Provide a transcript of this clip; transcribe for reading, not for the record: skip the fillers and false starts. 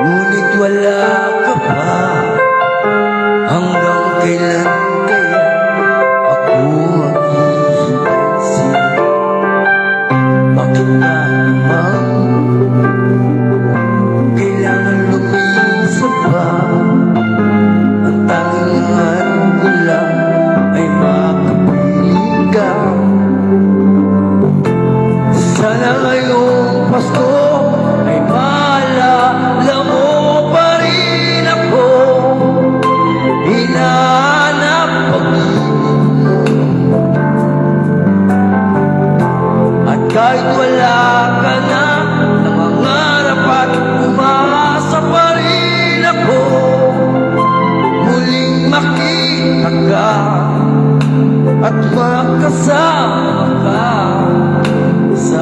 Ngunit wala ka pa. Hanggang kailan kaya ako ang susunod? Bakit na naman kailangan lumisan pa? Ang tangingan ko lang ay makapiling ka. Sana ngayong Pasko ay maalala mo pa rin ako. Hinahanap pag-ibig mo. At kahit wala ka na, nangangarap at umasa pa rin ako. Muling makita ka at makasama ka sa